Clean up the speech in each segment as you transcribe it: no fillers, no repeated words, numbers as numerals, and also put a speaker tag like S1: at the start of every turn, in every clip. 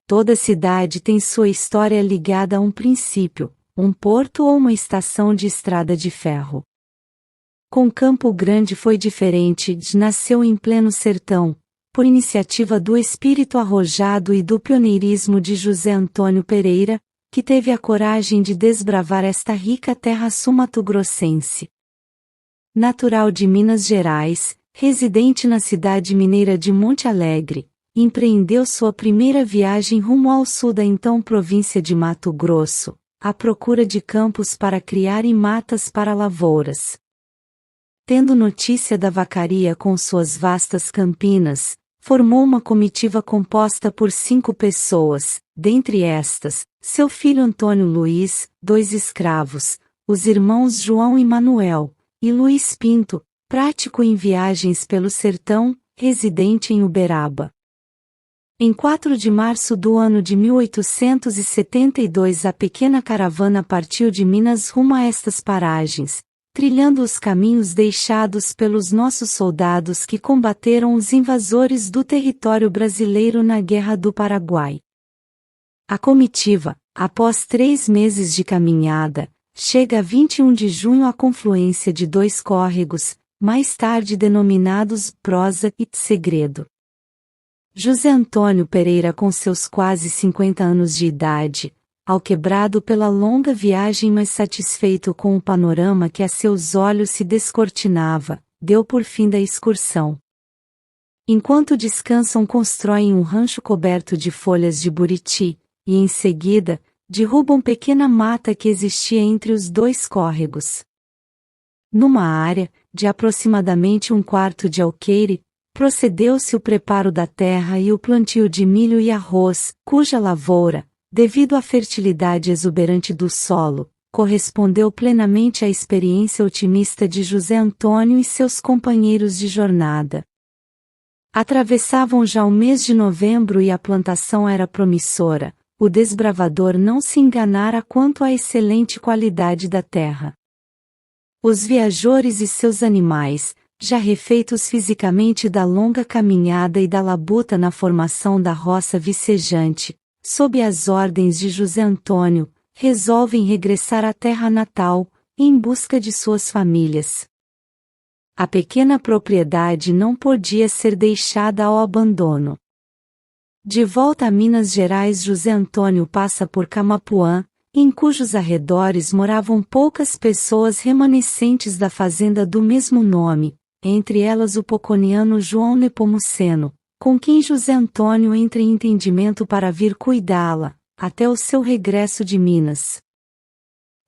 S1: Toda cidade tem sua história ligada a um princípio, um porto ou uma estação de estrada de ferro. Com Campo Grande foi diferente, nasceu em pleno sertão, por iniciativa do espírito arrojado e do pioneirismo de José Antônio Pereira, que teve a coragem de desbravar esta rica terra sul-mato-grossense. Natural de Minas Gerais, residente na cidade mineira de Monte Alegre, empreendeu sua primeira viagem rumo ao sul da então província de Mato Grosso, à procura de campos para criar e matas para lavouras. Tendo notícia da vacaria com suas vastas campinas, formou uma comitiva composta por 5 pessoas, dentre estas, seu filho Antônio Luiz, 2 escravos, os irmãos João e Manuel, e Luiz Pinto, prático em viagens pelo sertão, residente em Uberaba. Em 4 de março do ano de 1872 a pequena caravana partiu de Minas rumo a estas paragens, trilhando os caminhos deixados pelos nossos soldados que combateram os invasores do território brasileiro na Guerra do Paraguai. A comitiva, após 3 meses de caminhada, chega a 21 de junho à confluência de 2 córregos, mais tarde denominados Prosa e Segredo. José Antônio Pereira, com seus quase 50 anos de idade, alquebrado pela longa viagem mas satisfeito com o panorama que a seus olhos se descortinava, deu por fim da excursão. Enquanto descansam, constroem um rancho coberto de folhas de buriti, e em seguida, derrubam pequena mata que existia entre os 2 córregos. Numa área, de aproximadamente 1/4 de alqueire, procedeu-se o preparo da terra e o plantio de milho e arroz, cuja lavoura, devido à fertilidade exuberante do solo, correspondeu plenamente à experiência otimista de José Antônio e seus companheiros de jornada. Atravessavam já o mês de novembro e a plantação era promissora, o desbravador não se enganara quanto à excelente qualidade da terra. Os viajores e seus animais, já refeitos fisicamente da longa caminhada e da labuta na formação da roça vicejante, sob as ordens de José Antônio, resolvem regressar à terra natal, em busca de suas famílias. A pequena propriedade não podia ser deixada ao abandono. De volta a Minas Gerais, José Antônio passa por Camapuã, em cujos arredores moravam poucas pessoas remanescentes da fazenda do mesmo nome, entre elas o poconiano João Nepomuceno, com quem José Antônio entra em entendimento para vir cuidá-la, até o seu regresso de Minas.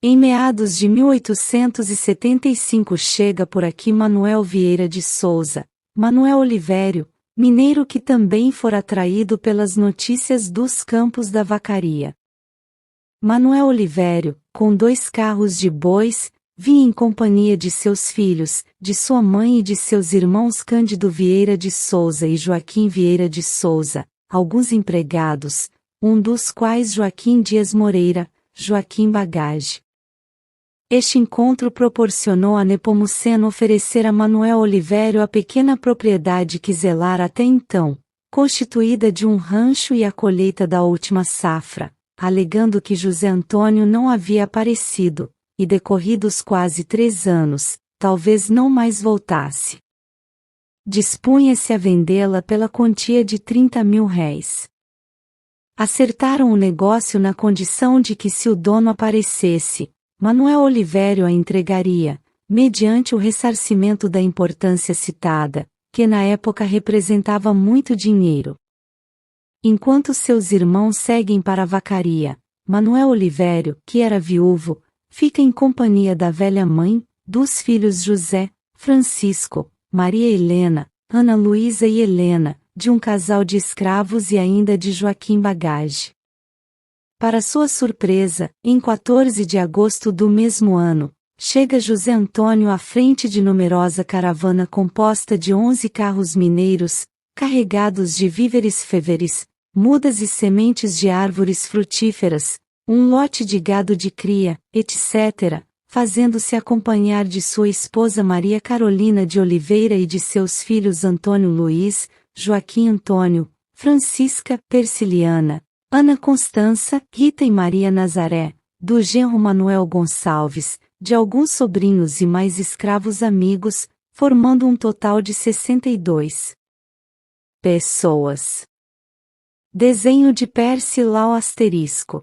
S1: Em meados de 1875 chega por aqui Manuel Vieira de Souza, Manuel Olivério, mineiro que também fora atraído pelas notícias dos campos da vacaria. Manuel Olivério, com 2 carros de bois, vinha em companhia de seus filhos, de sua mãe e de seus irmãos Cândido Vieira de Souza e Joaquim Vieira de Souza, alguns empregados, um dos quais Joaquim Dias Moreira, Joaquim Bagage. Este encontro proporcionou a Nepomuceno oferecer a Manuel Olivério a pequena propriedade que zelara até então, constituída de um rancho e a colheita da última safra, alegando que José Antônio não havia aparecido, e decorridos quase 3 anos, talvez não mais voltasse. Dispunha-se a vendê-la pela quantia de R$30.000. Acertaram o negócio na condição de que se o dono aparecesse, Manuel Olivério a entregaria, mediante o ressarcimento da importância citada, que na época representava muito dinheiro. Enquanto seus irmãos seguem para a vacaria, Manuel Olivério, que era viúvo, fica em companhia da velha mãe, dos filhos José, Francisco, Maria Helena, Ana Luísa e Helena, de um casal de escravos e ainda de Joaquim Bagage. Para sua surpresa, em 14 de agosto do mesmo ano, chega José Antônio à frente de numerosa caravana composta de 11 carros mineiros, carregados de víveres feveres, mudas e sementes de árvores frutíferas, um lote de gado de cria, etc., fazendo-se acompanhar de sua esposa Maria Carolina de Oliveira e de seus filhos Antônio Luiz, Joaquim Antônio, Francisca Persiliana, Ana Constança, Rita e Maria Nazaré, do genro Manuel Gonçalves, de alguns sobrinhos e mais escravos amigos, formando um total de 62 pessoas. Desenho de Percy Lau ***.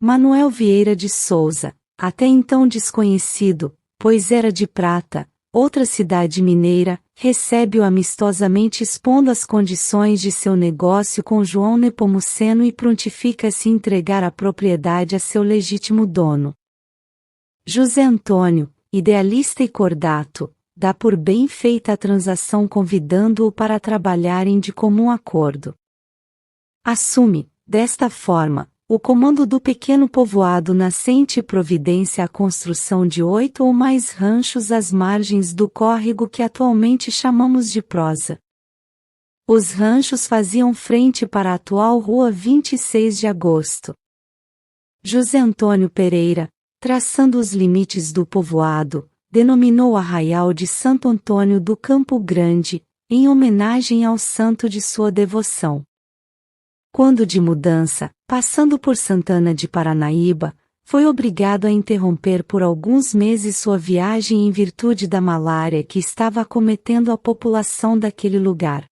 S1: Manuel Vieira de Souza, até então desconhecido, pois era de Prata, outra cidade mineira, recebe-o amistosamente expondo as condições de seu negócio com João Nepomuceno e prontifica-se entregar a propriedade a seu legítimo dono. José Antônio, idealista e cordato, dá por bem feita a transação convidando-o para trabalharem de comum acordo. Assume, desta forma, o comando do pequeno povoado nascente e providencia a construção de 8 ou mais ranchos às margens do córrego que atualmente chamamos de Prosa. Os ranchos faziam frente para a atual Rua 26 de Agosto. José Antônio Pereira, traçando os limites do povoado, denominou o arraial de Santo Antônio do Campo Grande, em homenagem ao santo de sua devoção. Quando de mudança, passando por Santana de Paranaíba, foi obrigado a interromper por alguns meses sua viagem em virtude da malária que estava acometendo a população daquele lugar.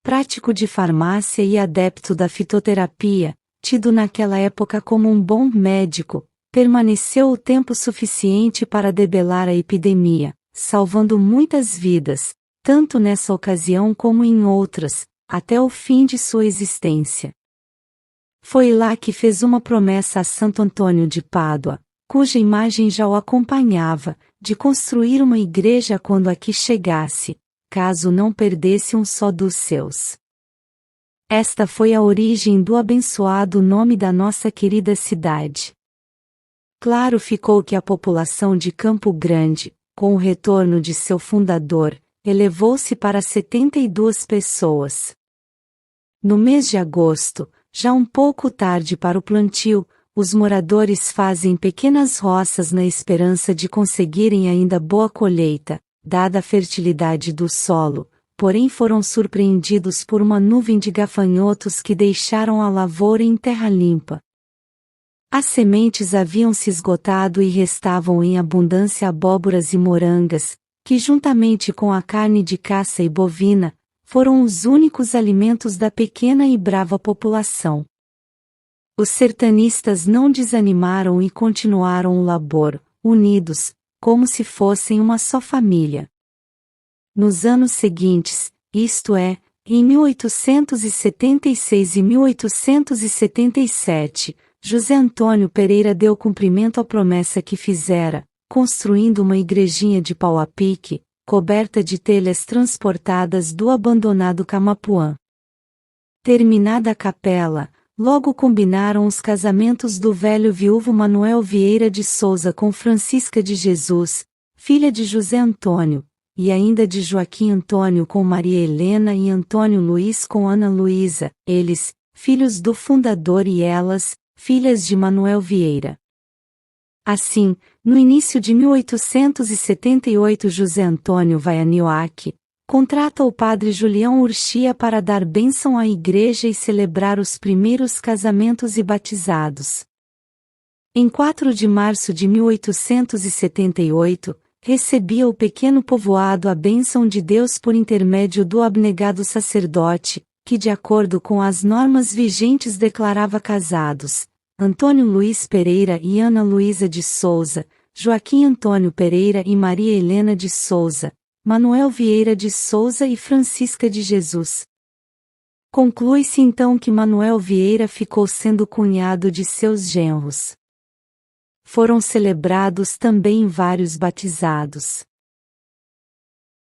S1: Prático de farmácia e adepto da fitoterapia, tido naquela época como um bom médico, permaneceu o tempo suficiente para debelar a epidemia, salvando muitas vidas, tanto nessa ocasião como em outras, até o fim de sua existência. Foi lá que fez uma promessa a Santo Antônio de Pádua, cuja imagem já o acompanhava, de construir uma igreja quando aqui chegasse, caso não perdesse um só dos seus. Esta foi a origem do abençoado nome da nossa querida cidade. Claro ficou que a população de Campo Grande, com o retorno de seu fundador, elevou-se para 72 pessoas. No mês de agosto, já um pouco tarde para o plantio, os moradores fazem pequenas roças na esperança de conseguirem ainda boa colheita, dada a fertilidade do solo, porém foram surpreendidos por uma nuvem de gafanhotos que deixaram a lavoura em terra limpa. As sementes haviam se esgotado e restavam em abundância abóboras e morangas, que juntamente com a carne de caça e bovina, foram os únicos alimentos da pequena e brava população. Os sertanistas não desanimaram e continuaram o labor, unidos, como se fossem uma só família. Nos anos seguintes, isto é, em 1876 e 1877, José Antônio Pereira deu cumprimento à promessa que fizera, construindo uma igrejinha de pau a pique, coberta de telhas transportadas do abandonado Camapuã. Terminada a capela, logo combinaram os casamentos do velho viúvo Manuel Vieira de Souza com Francisca de Jesus, filha de José Antônio, e ainda de Joaquim Antônio com Maria Helena e Antônio Luiz com Ana Luísa, eles, filhos do fundador e elas, filhas de Manuel Vieira. Assim, no início de 1878 José Antônio vai a Nioaque, contrata o padre Julião Urchia para dar bênção à igreja e celebrar os primeiros casamentos e batizados. Em 4 de março de 1878, recebia o pequeno povoado a bênção de Deus por intermédio do abnegado sacerdote, que de acordo com as normas vigentes declarava casados, Antônio Luiz Pereira e Ana Luísa de Souza, Joaquim Antônio Pereira e Maria Helena de Souza, Manuel Vieira de Souza e Francisca de Jesus. Conclui-se então que Manuel Vieira ficou sendo cunhado de seus genros. Foram celebrados também vários batizados.